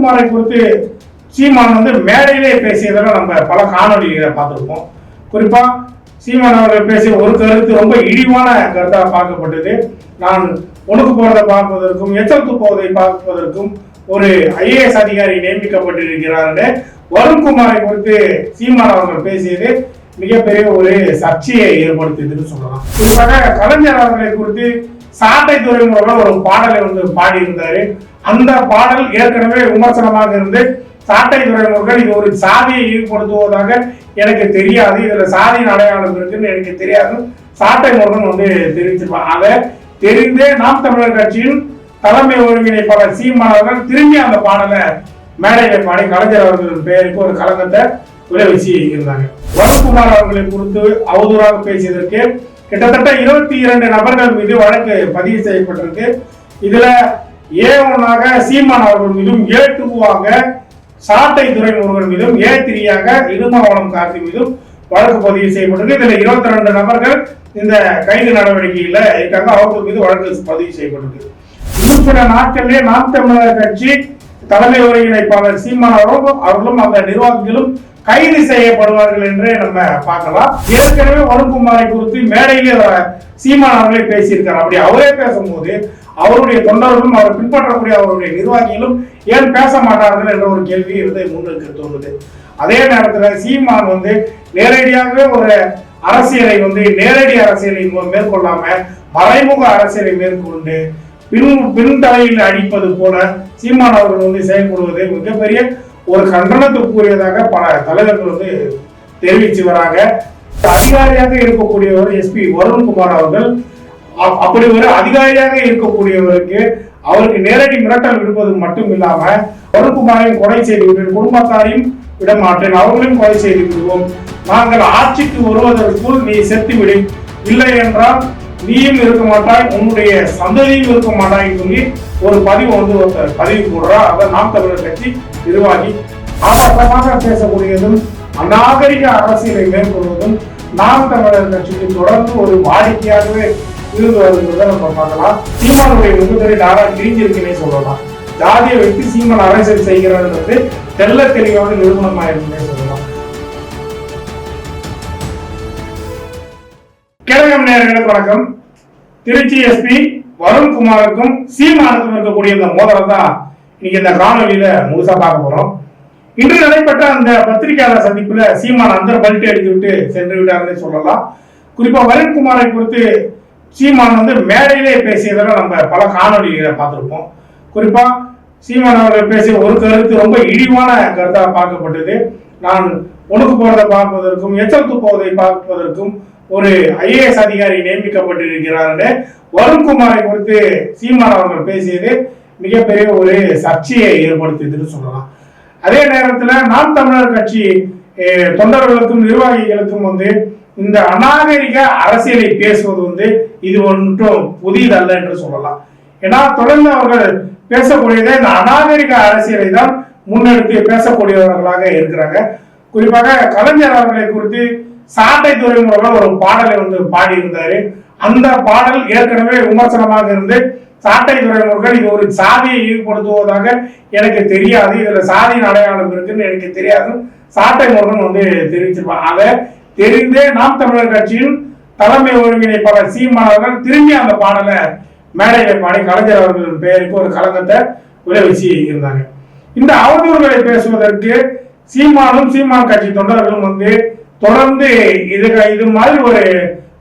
வருண்குமாரை குறித்து சீமான் மேடையிலே பேசியதெல்லாம் நம்ம பல காணொலிகளை பார்த்துருப்போம். குறிப்பா சீமான் அவர்கள் பேசிய ஒரு கருத்து ரொம்ப இழிவான கருத்தாக பார்க்கப்பட்டது. நான் உனக்கு போறதை பார்ப்பதற்கும் எச்சரித்து போவதை பார்ப்பதற்கும் ஒரு IAS அதிகாரி நியமிக்கப்பட்டிருக்கிறார். வருண்குமாரை குறித்து சீமான் அவர்கள் பேசியது மிகப்பெரிய ஒரு சர்ச்சையை ஏற்படுத்தியதுன்னு சொல்லலாம். குறிப்பாக கலைஞர் அவர்களை குறித்து சாட்டை துறைமுறையில் ஒரு பாடலை பாடியிருந்தாரு. அந்த பாடல் ஏற்கனவே விமர்சனமாக இருந்து சாட்டை துறைமுறைகள் இது ஒரு சாதியை ஈடுபடுத்துவதாக எனக்கு தெரியாது, இதுல சாதியின் அடையாளம் இருக்குன்னு எனக்கு தெரியாது சாட்டை முருகன் தெரிவிச்சிருப்பாங்க. அதை தெரிந்தே நாம் தமிழர் கட்சியின் தலைமை ஒருங்கிணைப்பாளர் சீமான் அவர்கள் திரும்பி அந்த பாடலை மேடையில பாடி கலைஞர் அவர்கள் பெயருக்கு ஒரு கலங்கத்தை விளைவிச்சு இருந்தாங்க. வருண்குமார் அவர்களை குறித்து அவதூறாக பேசியதற்கு கிட்டத்தட்ட 22 நபர்கள் மீது வழக்கு பதிவு செய்யப்பட்டிருக்கு. இதுல A1 சீமான் அவர்கள் மீதும், A2 சாட்டை துரைமுருகன் மீதும், A3 இடுமாவளம் கார்த்தி மீதும் வழக்கு பதிவு செய்யப்பட்டிருக்கு. இதுல 22 நபர்கள் இந்த கைது நடவடிக்கையில இருக்காங்க. அவர்கள் மீது வழக்கு பதிவு செய்யப்பட்டிருக்கு. இன்னும் சில நாட்களிலே நாம் தமிழர் கட்சி தலைமை ஒருங்கிணைப்பாளர் சீமான் அவர்களும் அந்த நிர்வாகிகளும் கைது செய்யப்படுவார்கள் என்று நம்ம பார்க்கலாம். ஏற்கனவே வருண்குமாரை குறித்து மேடையிலே சீமான் அவர்களே பேசியிருக்காரு. அப்படி அவரே பேசும்போது அவருடைய தொண்டர்களும் அவர் பின்பற்றக்கூடிய அவருடைய நிர்வாகிகளும் ஏன் பேச மாட்டார்கள் என்ற ஒரு கேள்வி முன்னிற்கு தோன்றுது. அதே நேரத்தில் சீமான் நேரடியாகவே ஒரு அரசியலை நேரடி அரசியலை மேற்கொள்ளாம மறைமுக அரசியலை மேற்கொண்டு பின்தலையில் அடிப்பது போல சீமான் அவர்கள் செயல்படுவது மிகப்பெரிய ஒரு கண்டனத்துக்குரியதாக பல தலைவர்கள் தெரிவிச்சு வராங்க. அதிகாரியாக இருக்கக்கூடியவர் SP வருண்குமார் அவர்கள் அப்படி ஒரு அதிகாரியாக இருக்கக்கூடியவருக்கு அவருக்கு நேரடி மிரட்டல் விடுப்பது மட்டும் இல்லாம வருண்குமாரையும் கொலை செய்து விட்டு குடும்பத்தாரையும் விடமாட்டேன், அவர்களையும் கொலை செய்து விடுவோம், நாங்கள் ஆட்சிக்கு வருவதற்குள் நீ செத்துவிடு, இல்லை என்றால் நீயும் இருக்க மாட்டாய், உன்னுடைய சந்ததியும் இருக்க மாட்டாய் சொல்லி ஒரு பதிவு பதிவு போடுறா. அதை நாம் தமிழர் கட்சி நிர்வாகி ஆபாசமாக பேசக்கூடியதும் அநாகரிக அரசியலை மேற்கொள்வதும் நாம் தமிழர் கட்சிக்கு தொடர்ந்து ஒரு வாடிக்கையாகவே இருந்து வருகிறத நம்ம பார்க்கலாம். சீமானுடைய முகத்தறி நாடா கிழிஞ்சிருக்குன்னே சொல்லலாம். ஜாதியை வைத்து சீமான் அரசியல் செய்கிறது தெல்ல தெளிவாக நிரூபணமாயிருக்குன்னே சொல்லலாம். கிழக்கம் நேயர்களுக்கு வணக்கம். திருச்சி SP வருண்குமாருக்கும் சீமானுக்கும் இருக்கக்கூடிய இந்த மோதலை தான் இன்னைக்கு இந்த காணொலியில முழுசா பார்க்க போறோம். இன்று நடைபெற்ற அந்த பத்திரிகையாளர் சந்திப்புல சீமான் அந்த பல்ட்டி அடித்து விட்டு சென்று விட்டாருன்னு சொல்லலாம். குறிப்பா வருண்குமாரை குறித்து சீமான் மேடையிலே பேசியதெல்லாம் நம்ம பல காணொலிகளை பார்த்திருப்போம். குறிப்பா சீமான் அவர்கள் பேசிய ஒரு கருத்து ரொம்ப இழிவான கருத்தாக பார்க்கப்பட்டது. நான் உனக்கு போறதை பார்ப்பதற்கும் எச்சரித்து போவதை பார்ப்பதற்கும் ஒரு IAS அதிகாரி நியமிக்கப்பட்டிருக்கிறார். வருண்குமாரை குறித்து சீமான் அவர்கள் பேசியது மிகப்பெரிய ஒரு சர்ச்சையை ஏற்படுத்தியதுன்னு சொல்லலாம். அதே நேரத்தில் நாம் தமிழர் கட்சி தொண்டர்களுக்கும் நிர்வாகிகளுக்கும் இந்த அநாகரிக அரசியலை பேசுவது இது ஒன்றும் புதியதல்ல என்று சொல்லலாம். ஏன்னா தொடர்ந்து அவர்கள் பேசக்கூடியதே இந்த அநாகரிக அரசியலை தான் முன்னெடுத்து பேசக்கூடியவர்களாக இருக்கிறாங்க. குறிப்பாக கலைஞர் அவர்களை குறித்து சாட்டை துறைமுறையில் ஒரு பாடலை பாடியிருந்தாரு. அந்த பாடல் ஏற்கனவே விமர்சனமாக இருந்து சாட்டை துறைமுறைகள் இது ஒரு சாதியை ஈடுபடுத்துவதாக எனக்கு தெரியாது, இதுல சாதியின் அடையாளம் இருக்குன்னு எனக்கு தெரியாது சாட்டை முருகன் தெரிவிச்சிருப்பாங்க. அதை தெரிந்தே நாம் தமிழர் கட்சியின் தலைமை ஒருங்கிணைப்பாளர் சீமான் அவர்கள் திரும்பி அந்த பாடலை மேடையில பாடி கலைஞர் அவர்கள் பெயருக்கு ஒரு கலங்கத்தை விளைவிச்சு இருந்தாங்க. இந்த அவதூறுகளை பேசுவதற்கு சீமானும் சீமான் கட்சி தொண்டர்களும் தொடர்ந்து இது மாதிரி ஒரு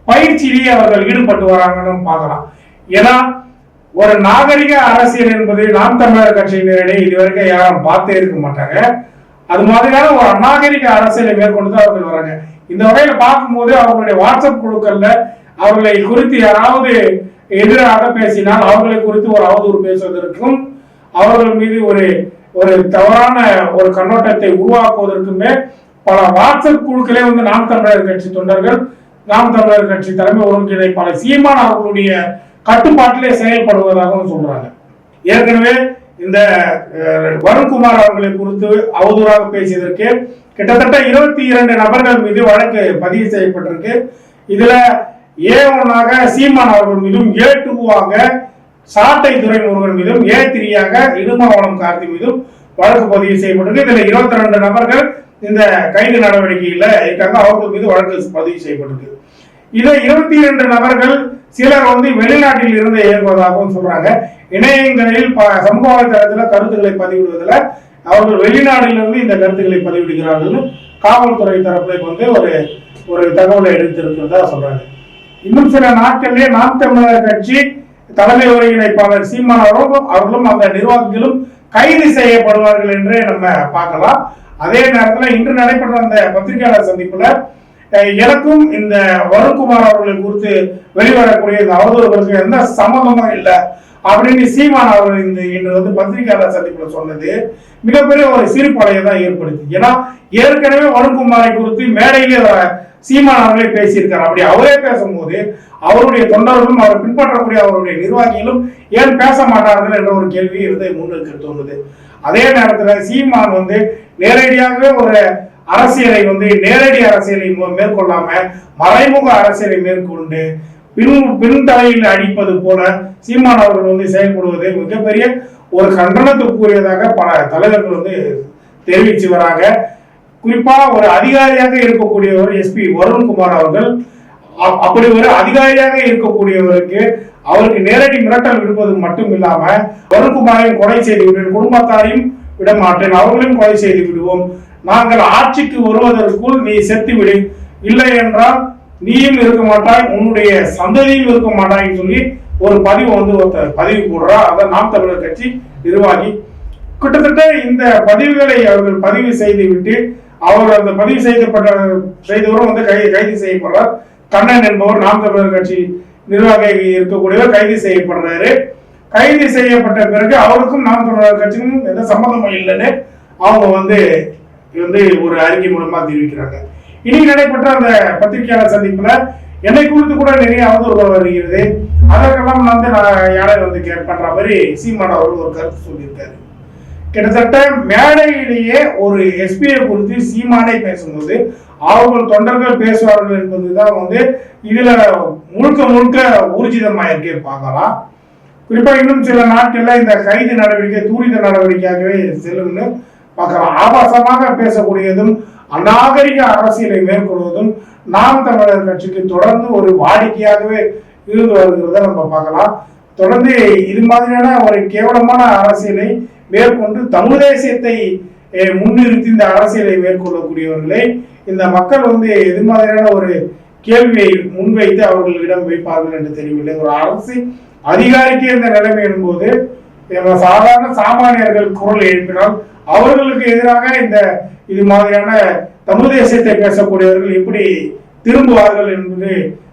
பயிற்சியிலேயே அவர்கள் ஈடுபட்டு வராங்கன்னு பார்க்கலாம். ஏன்னா ஒரு நாகரிக அரசியல் என்பது நாம் தமிழர் கட்சியினரிடையே இதுவரைக்கும் யாரும் பார்த்தே இருக்க மாட்டாங்க. அது மாதிரியான ஒரு அநாகரிக அரசியலை மேற்கொண்டு அவர்கள் வராங்க. இந்த வகையில பார்க்கும்போது அவர்களுடைய வாட்ஸ்அப் குழுக்கள்ல அவர்களை குறித்து யாராவது எதிராக பேசினால் அவர்களை குறித்து ஒரு அவதூறு பேசுவதற்கும் அவர்கள் மீது ஒரு தவறான ஒரு கண்ணோட்டத்தை உருவாக்குவதற்குமே பல வாட்ஸ்அப் குழுக்களே நாம் தமிழர் கட்சி தொண்டர்கள், நாம் தமிழர் கட்சி தலைமை ஒருங்கிணைப்பாளர் சீமான் அவர்களுடைய கட்டுப்பாட்டிலே செயல்படுவதாகவும் சொல்றாங்க. ஏற்கனவே இந்த வருண்குமார் அவர்களை குறித்து அவதூறாக பேசியதற்கு கிட்டத்தட்ட 22 நபர்கள் மீது வழக்கு பதிவு செய்யப்பட்டிருக்கு. இதுல A1 சீமான் அவர்கள் மீதும், A2 சாட்டை துரைமுருகன் மீதும், A3 இடுமாவளம் கார்த்தி மீதும் வழக்கு பதிவு செய்யப்பட்டிருக்கு. இதுல 22 நபர்கள் இந்த கைது நடவடிக்கையில இருக்காங்க. அவர்கள் மீது வழக்கு பதிவு செய்யப்பட்டிருக்கு. இதை 22 நபர்கள் சிலர் வெளிநாட்டில் இருந்து இயங்குவதாகவும் சொல்றாங்க. இணையங்களில் சமூக வலைதளத்தில் கருத்துக்களை பதிவிடுவதில் அவர்கள் வெளிநாட்டிலிருந்து இந்த கருத்துக்களை பதிவிடுகிறார்கள். காவல்துறை தரப்புல ஒரு தகவலை எடுத்திருக்கிறதா சொல்றாங்க. இன்னும் சில நாட்களிலே நாம் தமிழர் கட்சி தலைமை ஒருங்கிணைப்பாளர் சீமான் அவர்களும் அந்த நிர்வாகிகளும் கைது செய்யப்படுவார்கள் என்று நம்ம பார்க்கலாம். அதே நேரத்தில் இன்று நடைபெற்ற அந்த பத்திரிகையாளர் சந்திப்புல எனக்கும் இந்த வருண்குமார் அவர்களை குறித்து வெளிவரக்கூடிய இந்த அவதூறுகளுக்கு எந்த சம்மந்தமும் இல்லை அப்படின்னு சீமான் அவர்கள் இன்று பத்திரிகையாளர் சந்திப்புல சொன்னது மிகப்பெரிய ஒரு சிரிப்பலையை தான் ஏற்படுத்தி. ஏன்னா ஏற்கனவே வருண்குமாரை குறித்து மேடையிலே சீமான் அவர்களே பேசியிருக்காரு. அப்படி அவரே பேசும்போது அவருடைய தொண்டர்களும் அவர் பின்பற்றக்கூடிய அவருடைய நிர்வாகிகளும் ஏன் பேச மாட்டார்கள் என்ற ஒரு கேள்வி இருந்து முன்னிற்கு தோணுது. அதே நேரத்தில் சீமான் நேரடியாகவே ஒரு அரசியலை நேரடி அரசியலை மேற்கொள்ளாம மறைமுக அரசியலை மேற்கொண்டு பின்தலையில் அடிப்பது போல சீமான் அவர்கள் செயல்படுவது மிகப்பெரிய ஒரு கண்டனத்துக்குரியதாக பல தலைவர்கள் தெரிவிச்சு வராங்க. குறிப்பா ஒரு அதிகாரியாக இருக்கக்கூடியவர் எஸ்பி வருண்குமார் அவர்கள் அப்படி ஒரு அதிகாரியாக இருக்கக்கூடியவருக்கு அவருக்கு நேரடி மிரட்டல் விடுப்பது மட்டும் இல்லாம வருண்குமாரையும் கொலை செய்து விடுவேன், குடும்பத்தாரையும் விட மாட்டேன், அவர்களையும் கொலை செய்து விடுவோம், நாங்கள் ஆட்சிக்கு வருவதற்குள் நீ செத்து விடு, இல்லை என்றால் நீயும் இருக்க மாட்டாய், உன்னுடைய சந்ததியும் இருக்க மாட்டாய்ன்னு சொல்லி ஒரு பதிவு பதிவு போடுறா. அதான் நாம் தமிழர் கட்சி நிர்வாகி. கிட்டத்தட்ட இந்த பதிவுகளை அவர்கள் பதிவு செய்து விட்டு அவர் அந்த பதிவு செய்தவரும் கைது செய்யப்படுறார். கண்ணன் என்பவர் நாம் தமிழர் கட்சி நிர்வாகி இருக்கக்கூடியவர் கைது செய்யப்படுறாரு. கைது செய்யப்பட்ட பிறகு அவருக்கும் நாம் தமிழர் கட்சிக்கும் எந்த சம்மந்தமும் இல்லைன்னு அவங்க ஒரு அறிக்கை மூலமா தெரிவிக்கிறாங்க. இனி நடைபெற்ற அந்த பத்திரிகையாளர் சந்திப்புல என்னை குறித்து கூட நிறைய அவதூறுகள் வருகிறது. அதற்கெல்லாம் நான் யாரை பண்ற மாதிரி சீமான் அவர்கள் ஒரு கருத்து சொல்லியிருக்காரு. கிட்டத்தட்ட மேடையிலேயே ஒரு எஸ்பியை குறித்து சீமானே பேசும்போது அவர்கள் தொண்டர்கள் பேசுவார்கள் என்பதுதான் இதுல முழுக்க ஊர்ஜிதமாயிருக்கே பார்க்கலாம். குறிப்பா இன்னும் சில நாட்கள்ல இந்த கைது நடவடிக்கை தூரித நடவடிக்கையாகவே செல்லும்னு பார்க்கலாம். ஆபாசமாக பேசக்கூடியதும் அநாகரிக அரசியலை மேற்கொள்வதும் நாம் தமிழர் கட்சிக்கு தொடர்ந்து ஒரு வாடிக்கையாகவே இருந்து வருகிறத நம்ம பார்க்கலாம். தொடர்ந்து இது மாதிரியான ஒரு கேவலமான அரசியலை மேற்கொண்டு தமிழ் தேசியத்தை முன்னிறுத்தி இந்த அரசியலை மேற்கொள்ளக்கூடியவர்களை இந்த மக்கள் எது மாதிரியான ஒரு கேள்வியை முன்வைத்து அவர்களிடம் வைப்பார்கள் என்று தெரியவில்லை. ஒரு அரசு அதிகாரிக்கு இந்த நிலைமை என்போது சாதாரண சாமானியர்கள் குரல் எழுப்பினால் அவர்களுக்கு எதிராக இது மாதிரியான தமிழ் தேசியத்தை பேசக்கூடியவர்கள் எப்படி திரும்புவார்கள் என்பது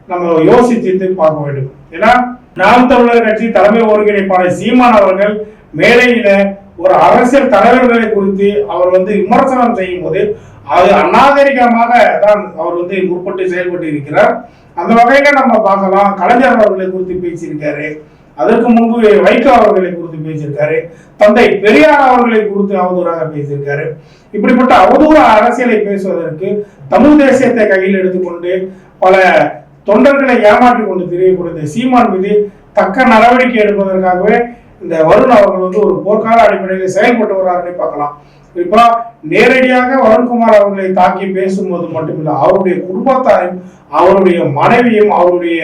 நம்ம யோசித்து பார்க்க வேண்டும். ஏன்னா நாம் தமிழர் கட்சி தலைமை ஒருங்கிணைப்பாளர் சீமான் அவர்கள் மேடையில ஒரு அரசியல் தலைவர்களை குறித்து அவர் விமர்சனம் செய்யும் போது அது அநாகரிகமாக தான் அவர் முற்பட்டு செயல்பட்டு இருக்கிறார். அந்த வகையில நம்ம பார்க்கலாம். கலைஞர் அவர்களை குறித்து பேசியிருக்காரு, அதற்கு முன்பு வைகோ அவர்களை குறித்து பேசியிருக்காரு, தந்தை பெரியார் அவர்களை குறித்து அவதூறாக பேசியிருக்காரு. இப்படிப்பட்ட அவதூற அரசியலை பேசுவதற்கு தமிழ் தேசியத்தை கையில் எடுத்துக்கொண்டு பல தொண்டர்களை ஏமாற்றி கொண்டு தெரியக்கூடிய சீமான் மீது தக்க நடவடிக்கை எடுப்பதற்காகவே இந்த வருண் அவர்கள் ஒரு போர்க்கால அடிப்படையில் செயல்பட்டு வர்றாருன்னு பார்க்கலாம். இப்போ நேரடியாக வருண்குமார் அவர்களை தாக்கி பேசும்போது மட்டுமில்லை, அவருடைய குடும்பத்தாரையும் அவருடைய மனைவியும் அவருடைய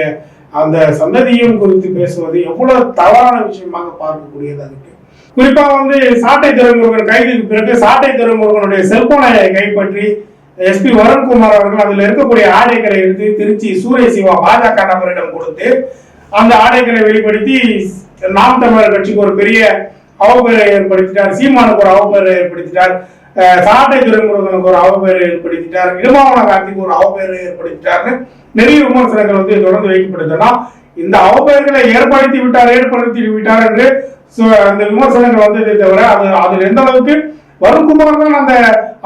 அந்த சந்ததியும் குறித்து பேசுவது எவ்வளவு தவறான விஷயமாக பார்க்கக்கூடியதாக இருக்கு. குறிப்பா சாட்டை துரைமுருகன் கைதுக்கு பிறகு சாட்டை துரைமுருகனுடைய செல்போனை கைப்பற்றி எஸ்பி வருண்குமார் அவர்கள் அதுல இருக்கக்கூடிய ஆடைகளை எடுத்து திருச்சி சூரிய சிவா பாஜக நபரிடம் கொடுத்து அந்த ஆடைகளை வெளிப்படுத்தி நாம் தமிழர் கட்சிக்கு ஒரு பெரிய அவப்பெயரை ஏற்படுத்திட்டார், சீமானுக்கு ஒரு அவப்பெயரை ஏற்படுத்திட்டார், சாட்டை துரைமுருகனுக்கு ஒரு அவப்பெயரை ஏற்படுத்திட்டார், இடுமாவன கார்த்திக்கு ஒரு அவப்பெயரை ஏற்படுத்திட்டார்னு நிறைய விமர்சனங்கள் தொடர்ந்து வைக்கப்படுதுன்னா இந்த அவப்பெயர்களை ஏற்படுத்தி விட்டார் என்று அந்த விமர்சனங்கள் வந்ததை தவிர அதில் எந்த அளவுக்கு வருண்குமார் தான் அந்த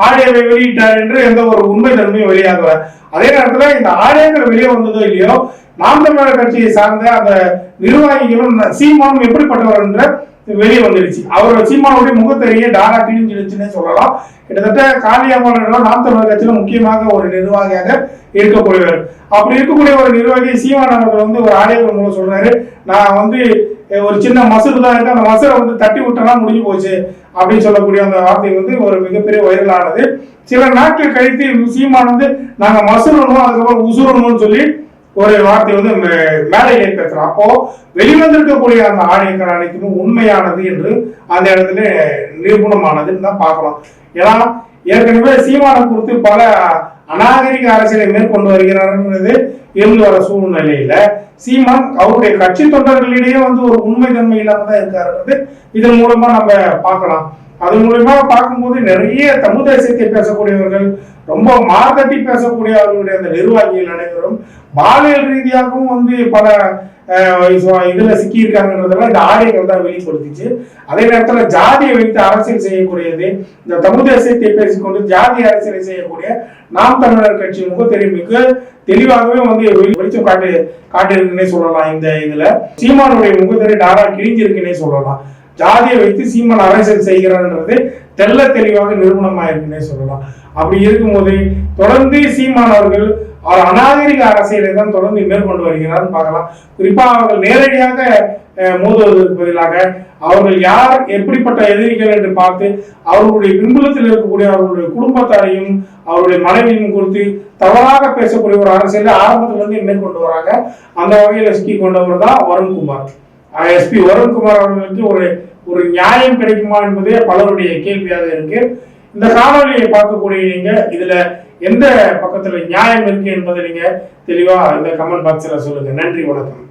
ஆடியோவை வெளியிட்டார் என்று எந்த ஒரு உண்மை தன்மையும் வெளியாகல. அதே நேரத்தில் இந்த ஆடியோக்கள் வெளியே வந்ததோ இல்லையோ நாம் தமிழர் கட்சியை சார்ந்த அந்த நிர்வாகிகளும் சீமானும் எப்படிப்பட்டவர் என்ற வெளியே வந்துருச்சு. அவரோட சீமானுடைய முகத்தறிய டாரா கிழிஞ்சிடுச்சுன்னு சொல்லலாம். கிட்டத்தட்ட காளியம்மாள் நாம் தமிழர் கட்சியில முக்கியமாக ஒரு நிர்வாகியாக இருக்கக்கூடியவர். அப்படி இருக்கக்கூடிய ஒரு நிர்வாகி சீமான் அவர்கள் வந்து ஒரு ஆடியோ மூலம் சொல்றாரு, நான் வந்து ஒரு சின்ன மசூர் தான் இருக்கு, அந்த மசூரை வந்து தட்டி விட்டனா முடிஞ்சு போச்சு அப்படின்னு சொல்லக்கூடிய அந்த வார்த்தை வந்து ஒரு மிகப்பெரிய வைரலானது. சில நாட்கள் கழித்து சீமான் வந்து நாங்க மசூரணும் அதுக்கப்புறம் உசுரணும்னு சொல்லி ஒரு வார்த்தை வந்து மேடையிலே பேசுறோம். அப்போ வெளிவந்திருக்கக்கூடிய அந்த ஆடியோக்கள் அனைத்துமே உண்மையானது என்று அந்த இடத்துல நிரூபணமானதுன்னு தான் பார்க்கலாம். ஏன்னா ஏற்கனவே சீமானை குறித்து பல அநாகரிக அரசியலை மேற்கொண்டு வருகிறார்ன்றது இருந்து வர சூழ்நிலையில சீமான் அவருடைய கட்சி தொண்டர்களிடையே வந்து ஒரு உண்மை தன்மை இல்லாம தான் இருக்காருன்றது இதன் மூலமா நம்ம பார்க்கலாம். அது மூலமா பார்க்கும்போது நிறைய தமிழ் தேசியத்தை பேசக்கூடியவர்கள், ரொம்ப மார்த்தட்டி பேசக்கூடிய அவர்களுடைய அந்த நிர்வாகிகள் அனைவரும் பாலியல் ரீதியாகவும் வந்து பல இதுல சிக்கி இருக்காங்கன்றதெல்லாம் இந்த ஆடியோக்கள் தான் வெளிப்படுத்திச்சு. அதே நேரத்துல ஜாதியை வைத்து அரசியல் செய்யக்கூடியது, இந்த தமிழ் தேசியத்தை பேசிக்கொண்டு ஜாதி அரசியலை செய்யக்கூடிய நாம் தமிழர் கட்சி மிக தெளிவாகவே வந்து வெளிச்சம் காட்டியிருக்குன்னே சொல்லலாம். இந்த இதுல சீமானுடைய முகத்திரை டாரா கிழிஞ்சிருக்குன்னே சொல்லலாம். ஜாதியை வைத்து சீமான் அரசியல் செய்கிறான்றது தெல்ல தெளிவாக நிரூபணமாயிருக்குன்னே சொல்லலாம். அப்படி இருக்கும்போது தொடர்ந்து சீமான் அவர்கள் அநாகரிக அரசியலை தான் தொடர்ந்து மேற்கொண்டு வருகிறார்னு பார்க்கலாம். குறிப்பா அவர்கள் நேரடியாக மோதுவதற்கு பதிலாக அவர்கள் யார் எப்படிப்பட்ட எதிரிகள் என்று பார்த்து அவர்களுடைய பின்புலத்தில் இருக்கக்கூடிய அவர்களுடைய குடும்பத்தாரையும் அவருடைய மனைவியும் குறித்து தவறாக பேசக்கூடிய ஒரு அரசியலை ஆரம்பத்திலிருந்து மேற்கொண்டு வராங்க. அந்த வகையில சிக்கி கொண்டவர் தான் வருண்குமார். எஸ்பி வருண்குமார் அவர்களுக்கு ஒரு நியாயம் கிடைக்குமா என்பதே பலருடைய கேள்வியாக இருக்கு. இந்த காணொலியை பார்க்கக்கூடிய நீங்க இதுல எந்த பக்கத்துல நியாயம் இருக்கு என்பதை நீங்க தெளிவா இந்த கமெண்ட் பாக்ஸ்ல சொல்லுங்க. நன்றி, வணக்கம்.